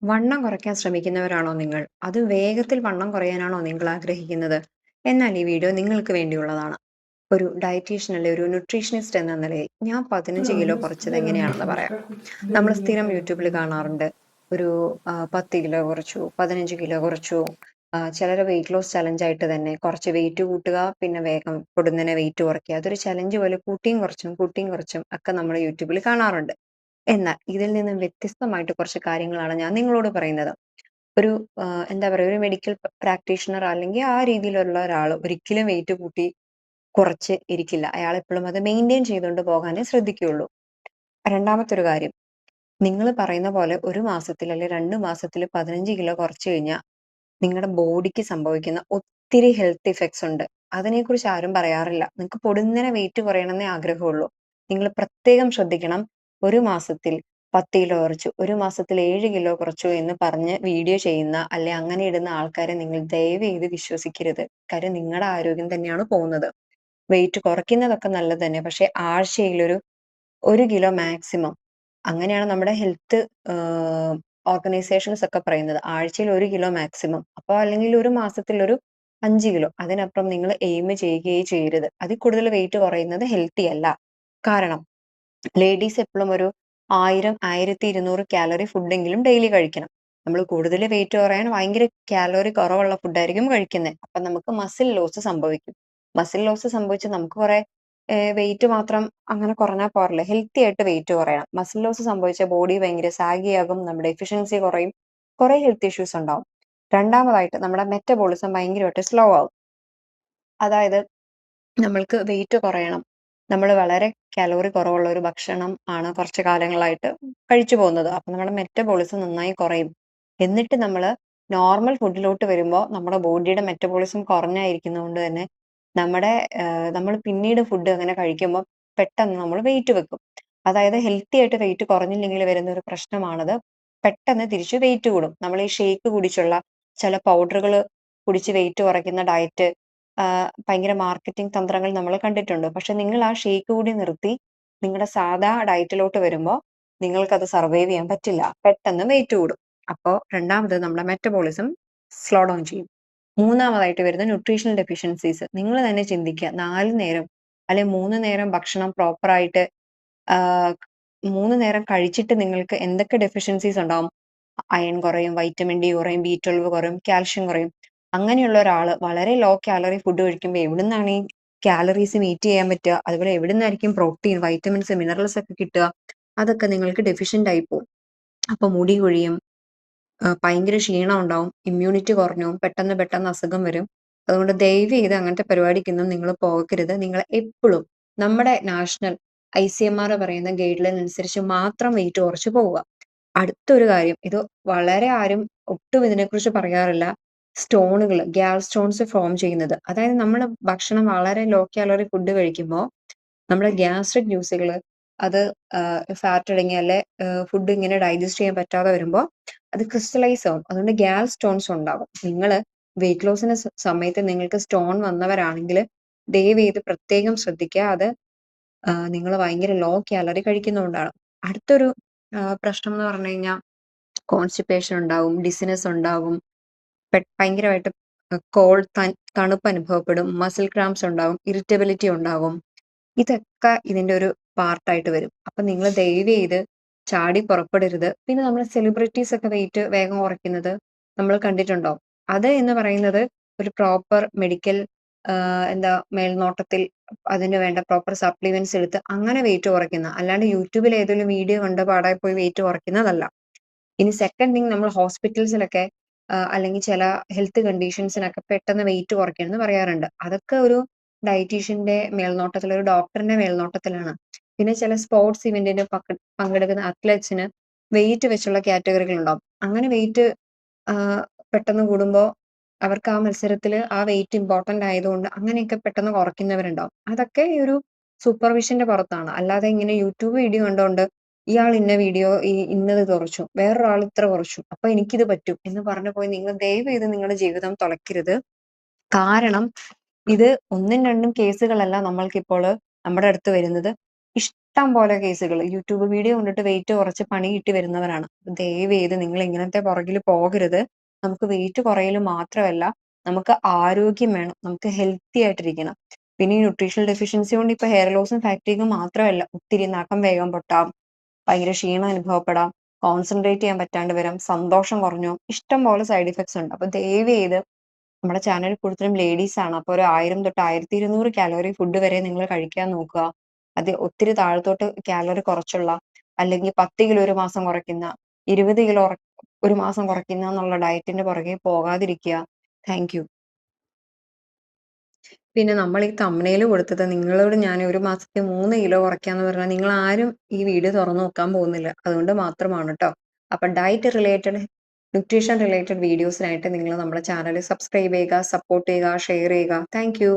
വണ്ണം കുറയ്ക്കാൻ ശ്രമിക്കുന്നവരാണോ നിങ്ങൾ? അത് വേഗത്തിൽ വണ്ണം കുറയാനാണോ നിങ്ങൾ ആഗ്രഹിക്കുന്നത്? എന്നാൽ ഈ വീഡിയോ നിങ്ങൾക്ക് വേണ്ടിയുള്ളതാണ്. ഒരു ഡയറ്റീഷ്യൻ അല്ലെ ഒരു ന്യൂട്രീഷനിസ്റ്റ് എന്ന നിലയിൽ ഞാൻ 15 കിലോ കുറച്ചത് എങ്ങനെയാണെന്ന് പറയാം. നമ്മൾ സ്ഥിരം യൂട്യൂബിൽ കാണാറുണ്ട്. ഒരു 10 കിലോ കുറച്ചു, 15 കിലോ കുറച്ചു. ചിലർ വെയിറ്റ് ലോസ് ചലഞ്ച് ആയിട്ട് തന്നെ കുറച്ച് വെയിറ്റ് കൂട്ടുക, പിന്നെ വേഗം പൊടുന്നനെ വെയിറ്റ് കുറയ്ക്കുക. അതൊരു ചലഞ്ച് പോലെ കൂട്ടിയും കുറച്ചും ഒക്കെ നമ്മൾ യൂട്യൂബിൽ കാണാറുണ്ട്. എന്നാൽ ഇതിൽ നിന്നും വ്യത്യസ്തമായിട്ട് കുറച്ച് കാര്യങ്ങളാണ് ഞാൻ നിങ്ങളോട് പറയുന്നത്. ഒരു എന്താ പറയുക, ഒരു മെഡിക്കൽ പ്രാക്ടീഷണർ അല്ലെങ്കിൽ ആ രീതിയിലുള്ള ഒരാൾ ഒരിക്കലും വെയിറ്റ് കൂട്ടി കുറച്ച് ഇരിക്കില്ല. അയാൾ എപ്പോഴും അത് മെയിൻറ്റെയിൻ ചെയ്തുകൊണ്ട് പോകാനേ ശ്രദ്ധിക്കുകയുള്ളൂ. രണ്ടാമത്തെ ഒരു കാര്യം, നിങ്ങൾ പറയുന്ന പോലെ 1 മാസത്തിൽ അല്ലെങ്കിൽ 2 മാസത്തിൽ 15 കിലോ കുറച്ച് കഴിഞ്ഞാൽ നിങ്ങളുടെ ബോഡിക്ക് സംഭവിക്കുന്ന ഒത്തിരി ഹെൽത്ത് ഇഫക്ട്സ് ഉണ്ട്. അതിനെക്കുറിച്ച് ആരും പറയാറില്ല. നിങ്ങൾക്ക് പൊടുന്നനെ വെയിറ്റ് കുറയണമെന്നേ ആഗ്രഹമുള്ളൂ. നിങ്ങൾ പ്രത്യേകം ശ്രദ്ധിക്കണം. 1 മാസത്തിൽ 10 കിലോ കുറച്ചു, 1 മാസത്തിൽ 7 കിലോ കുറച്ചു എന്ന് പറഞ്ഞ് വീഡിയോ ചെയ്യുന്ന അല്ലെ അങ്ങനെ ഇടുന്ന ആൾക്കാരെ നിങ്ങൾ ദയവ് ചെയ്ത് വിശ്വസിക്കരുത്. കാര്യം നിങ്ങളുടെ ആരോഗ്യം തന്നെയാണ് പോകുന്നത്. വെയിറ്റ് കുറയ്ക്കുന്നതൊക്കെ നല്ലത് തന്നെ. പക്ഷെ ആഴ്ചയിലൊരു 1 കിലോ മാക്സിമം. അങ്ങനെയാണ് നമ്മുടെ ഹെൽത്ത് ഓർഗനൈസേഷൻസ് ഒക്കെ പറയുന്നത്. ആഴ്ചയിൽ 1 കിലോ മാക്സിമം. അപ്പോൾ അല്ലെങ്കിൽ ഒരു മാസത്തിൽ ഒരു 5 കിലോ. അതിനപ്പുറം നിങ്ങൾ എയിം ചെയ്യുകയേ ചെയ്യരുത്. അതിൽ കൂടുതൽ വെയിറ്റ് കുറയുന്നത് ഹെൽത്തി അല്ല. കാരണം ലേഡീസ് എപ്പോഴും ഒരു 1000, 1200 കാലറി ഫുഡെങ്കിലും ഡെയിലി കഴിക്കണം. നമ്മൾ കൂടുതൽ വെയിറ്റ് കുറയാൻ ഭയങ്കര കാലറി കുറവുള്ള ഫുഡായിരിക്കും കഴിക്കുന്നത്. അപ്പം നമുക്ക് മസിൽ ലോസ് സംഭവിക്കും. മസിൽ ലോസ് സംഭവിച്ച് നമുക്ക് കുറെ വെയിറ്റ് മാത്രം അങ്ങനെ കുറഞ്ഞാൽ പോരല്ലോ. ഹെൽത്തി ആയിട്ട് വെയിറ്റ് കുറയണം. മസിൽ ലോസ് സംഭവിച്ച ബോഡി ഭയങ്കര സാഗി ആകും, നമ്മുടെ എഫിഷ്യൻസി കുറയും, കുറെ ഹെൽത്ത് ഇഷ്യൂസ് ഉണ്ടാവും. രണ്ടാമതായിട്ട് നമ്മുടെ മെറ്റബോളിസം ഭയങ്കരമായിട്ട് സ്ലോ ആവും. അതായത് നമ്മൾക്ക് വെയിറ്റ് കുറയണം. നമ്മൾ വളരെ കലോറി കുറവുള്ള ഒരു ഭക്ഷണം ആണ് കുറച്ച് കാലങ്ങളായിട്ട് കഴിച്ചു പോകുന്നത്. അപ്പൊ നമ്മുടെ മെറ്റബോളിസം നന്നായി കുറയും. എന്നിട്ട് നമ്മൾ നോർമൽ ഫുഡിലോട്ട് വരുമ്പോൾ നമ്മുടെ ബോഡിയുടെ മെറ്റബോളിസം കുറഞ്ഞായിരിക്കുന്നതുകൊണ്ട് തന്നെ നമ്മുടെ നമ്മൾ പിന്നീട് ഫുഡ് അങ്ങനെ കഴിക്കുമ്പോൾ പെട്ടെന്ന് നമ്മൾ വെയിറ്റ് വെക്കും. അതായത് ഹെൽത്തി ആയിട്ട് വെയിറ്റ് കുറഞ്ഞില്ലെങ്കിൽ വരുന്ന ഒരു പ്രശ്നമാണത്. പെട്ടെന്ന് തിരിച്ച് വെയിറ്റ് കൂടും. നമ്മൾ ഈ ഷേക്ക് കുടിച്ചുള്ള ചില പൗഡറുകൾ കുടിച്ച് വെയിറ്റ് കുറയ്ക്കുന്ന ഡയറ്റ് ഭയങ്കര മാർക്കറ്റിംഗ് തന്ത്രങ്ങൾ നമ്മൾ കണ്ടിട്ടുണ്ട്. പക്ഷെ നിങ്ങൾ ആ ഷേക്ക് കൂടി നിർത്തി നിങ്ങളുടെ സാധാ ഡയറ്റിലോട്ട് വരുമ്പോൾ നിങ്ങൾക്കത് സർവൈവ് ചെയ്യാൻ പറ്റില്ല. പെട്ടെന്ന് വെയിറ്റ് കൂടും. അപ്പോൾ രണ്ടാമത് നമ്മുടെ മെറ്റബോളിസം സ്ലോ ഡൗൺ ചെയ്യും. മൂന്നാമതായിട്ട് വരുന്ന ന്യൂട്രീഷണൽ ഡെഫിഷ്യൻസീസ്. നിങ്ങൾ തന്നെ ചിന്തിക്കുക, 4 നേരം അല്ലെ 3 നേരം ഭക്ഷണം പ്രോപ്പറായിട്ട് 3 നേരം കഴിച്ചിട്ട് നിങ്ങൾക്ക് എന്തൊക്കെ ഡെഫിഷ്യൻസീസ് ഉണ്ടാവും? അയൺ കുറയും, വൈറ്റമിൻ ഡി കുറയും, B12 കുറയും, കാൽഷ്യം കുറയും. അങ്ങനെയുള്ള ഒരാള് വളരെ ലോ കാലറി ഫുഡ് കഴിക്കുമ്പോൾ എവിടുന്നാണ് ഈ കാലറീസ് മീറ്റ് ചെയ്യാൻ പറ്റുക? അതുപോലെ എവിടുന്നായിരിക്കും പ്രോട്ടീൻ, വൈറ്റമിൻസ്, മിനറൽസ് ഒക്കെ കിട്ടുക? അതൊക്കെ നിങ്ങൾക്ക് ഡെഫിഷ്യന്റ് ആയി പോകും. അപ്പൊ മുടി കൊഴിയും, ഭയങ്കര ക്ഷീണം ഉണ്ടാവും, ഇമ്മ്യൂണിറ്റി കുറഞ്ഞു പോകും, പെട്ടെന്ന് അസുഖം വരും. അതുകൊണ്ട് ദയവ് ചെയ്ത് അങ്ങനത്തെ പരിപാടിക്കൊന്നും നിങ്ങൾ പോകരുത്. നിങ്ങൾ എപ്പോഴും നമ്മുടെ നാഷണൽ ICMR പറയുന്ന ഗൈഡ് ലൈൻ അനുസരിച്ച് മാത്രം വെയിറ്റ് കുറച്ച് പോവുക. അടുത്തൊരു കാര്യം, ഇത് വളരെ ആരും ഒട്ടും ഇതിനെക്കുറിച്ച് പറയാറില്ല. സ്റ്റോണുകൾ, ഗ്യാൽ സ്റ്റോൺസ് ഫോം ചെയ്യുന്നത്. അതായത് നമ്മൾ ഭക്ഷണം വളരെ ലോ കാലറി ഫുഡ് കഴിക്കുമ്പോൾ നമ്മുടെ ഗ്യാസ്ട്രിക് ജ്യൂസുകൾ അത് ഫാറ്റ് അടങ്ങിയ അല്ലെ ഫുഡ് ഇങ്ങനെ ഡൈജസ്റ്റ് ചെയ്യാൻ പറ്റാതെ വരുമ്പോൾ അത് ക്രിസ്റ്റലൈസ് ആവും. അതുകൊണ്ട് ഗ്യാൽ സ്റ്റോൺസ് ഉണ്ടാകും. നിങ്ങൾ വെയിറ്റ് ലോസിന് സമയത്ത് നിങ്ങൾക്ക് സ്റ്റോൺ വന്നവരാണെങ്കിൽ ദയവ് ചെയ്ത് പ്രത്യേകം ശ്രദ്ധിക്കുക. അത് നിങ്ങൾ ഭയങ്കര ലോ കാലറി കഴിക്കുന്നതുകൊണ്ടാണ്. അടുത്തൊരു പ്രശ്നം എന്ന് പറഞ്ഞു കഴിഞ്ഞാൽ കോൺസ്റ്റിപ്പേഷൻ ഉണ്ടാവും, ഡിസിനെസ് ഉണ്ടാവും, ഭയങ്കരമായിട്ട് തണുപ്പ് അനുഭവപ്പെടും, മസിൽ ക്രാംസ് ഉണ്ടാവും, ഇറിറ്റബിലിറ്റി ഉണ്ടാവും. ഇതൊക്കെ ഇതിന്റെ ഒരു പാർട്ടായിട്ട് വരും. അപ്പൊ നിങ്ങൾ ദയവ് ചെയ്ത് ചാടി പുറപ്പെടരുത്. പിന്നെ നമ്മൾ സെലിബ്രിറ്റീസ് ഒക്കെ വെയിറ്റ് വേഗം കുറയ്ക്കുന്നത് നമ്മൾ കണ്ടിട്ടുണ്ടോ? അത് എന്ന് പറയുന്നത് ഒരു പ്രോപ്പർ മെഡിക്കൽ എന്താ മേൽനോട്ടത്തിൽ അതിന് വേണ്ട പ്രോപ്പർ സപ്ലിമെന്റ്സ് എടുത്ത് അങ്ങനെ വെയിറ്റ് കുറയ്ക്കുന്ന, അല്ലാണ്ട് യൂട്യൂബിൽ ഏതെങ്കിലും വീഡിയോ കണ്ട് പാടായി പോയി വെയിറ്റ് കുറയ്ക്കുന്നതല്ല. ഇനി സെക്കൻഡ് തിങ്, നമ്മൾ ഹോസ്പിറ്റൽസിലൊക്കെ അല്ലെങ്കിൽ ചില ഹെൽത്ത് കണ്ടീഷൻസിനൊക്കെ പെട്ടെന്ന് വെയിറ്റ് കുറയ്ക്കണം എന്ന് പറയാറുണ്ട്. അതൊക്കെ ഒരു ഡയറ്റീഷ്യന്റെ മേൽനോട്ടത്തിൽ, ഒരു ഡോക്ടറിന്റെ മേൽനോട്ടത്തിലാണ്. പിന്നെ ചില സ്പോർട്സ് ഇവന്റിന് പങ്കെടുക്കുന്ന അത്ലറ്റ്സിന് വെയിറ്റ് വെച്ചുള്ള കാറ്റഗറികൾ ഉണ്ടാവും. അങ്ങനെ വെയിറ്റ് പെട്ടെന്ന് കൂടുമ്പോൾ അവർക്ക് ആ മത്സരത്തിൽ ആ വെയിറ്റ് ഇമ്പോർട്ടന്റ് ആയതുകൊണ്ട് അങ്ങനെയൊക്കെ പെട്ടെന്ന് കുറയ്ക്കുന്നവരുണ്ടാവും. അതൊക്കെ ഈ ഒരു സൂപ്പർവിഷന്റെ പുറത്താണ്. അല്ലാതെ ഇങ്ങനെ യൂട്യൂബ് വീഡിയോ കണ്ടുകൊണ്ട് ഇയാൾ ഇന്ന വീഡിയോ ഇന്നത് കുറച്ചു, വേറൊരാൾ ഇത്ര കുറച്ചു, അപ്പൊ എനിക്കിത് പറ്റും എന്ന് പറഞ്ഞു പോയി നിങ്ങൾ ദയവ് ചെയ്ത് നിങ്ങളുടെ ജീവിതം തുലയ്ക്കരുത്. കാരണം ഇത് 1ഉം 2ഉം കേസുകളല്ല നമ്മൾക്കിപ്പോൾ നമ്മുടെ അടുത്ത് വരുന്നത്. ഇഷ്ടം പോലെ കേസുകൾ യൂട്യൂബ് വീഡിയോ കണ്ടിട്ട് വെയിറ്റ് കുറച്ച് പണി കിട്ടി വരുന്നവരാണ്. ദയവേത് നിങ്ങൾ ഇങ്ങനത്തെ പുറകിൽ പോകരുത്. നമുക്ക് വെയിറ്റ് കുറയൽ മാത്രമല്ല, നമുക്ക് ആരോഗ്യം വേണം. നമുക്ക് ഹെൽത്തി ആയിട്ടിരിക്കണം. പിന്നെ ഈ ന്യൂട്രീഷണൽ ഡെഫിഷ്യൻസി കൊണ്ട് ഇപ്പൊ ഹെയർ ലോസും ഫാറ്റീഗും മാത്രമല്ല, ഒത്തിരി നഖം വേഗം പൊട്ടാം, ഭയങ്കര ക്ഷീണം അനുഭവപ്പെടാം, കോൺസെൻട്രേറ്റ് ചെയ്യാൻ പറ്റാണ്ട് വരാം, സന്തോഷം കുറഞ്ഞു, ഇഷ്ടം പോലെ സൈഡ് ഇഫക്ട്സ് ഉണ്ട്. അപ്പൊ ദയവേത് നമ്മുടെ ചാനൽ കൂടുതലും ലേഡീസ് ആണ്. അപ്പൊ ഒരു 1000 തൊട്ട് 1200 കാലോറി ഫുഡ് വരെ നിങ്ങൾ കഴിക്കാൻ നോക്കുക. അത് ഒത്തിരി താഴത്തോട്ട് കാലോറി കുറച്ചുള്ള, അല്ലെങ്കിൽ 10 കിലോ ഒരു മാസം കുറയ്ക്കുന്ന, 20 കിലോ ഒരു മാസം കുറയ്ക്കുന്ന എന്നുള്ള ഡയറ്റിന്റെ പുറകെ പോകാതിരിക്കുക. Thank you. പിന്നെ നമ്മൾ ഈ തംബ്നെയിൽ കൊടുത്തത് നിങ്ങളോട് ഞാൻ ഒരു മാസത്തിൽ 3 കിലോ കുറയ്ക്കാന്ന് പറഞ്ഞാൽ നിങ്ങൾ ആരും ഈ വീഡിയോ തുറന്നു നോക്കാൻ പോകുന്നില്ല. അതുകൊണ്ട് മാത്രമാണ് ട്ടോ. അപ്പൊ ഡയറ്റ് റിലേറ്റഡ്, ന്യൂട്രീഷൻ റിലേറ്റഡ് വീഡിയോസിനായിട്ട് നിങ്ങൾ നമ്മുടെ ചാനൽ സബ്സ്ക്രൈബ് ചെയ്യുക, സപ്പോർട്ട് ചെയ്യുക, ഷെയർ ചെയ്യുക. Thank you.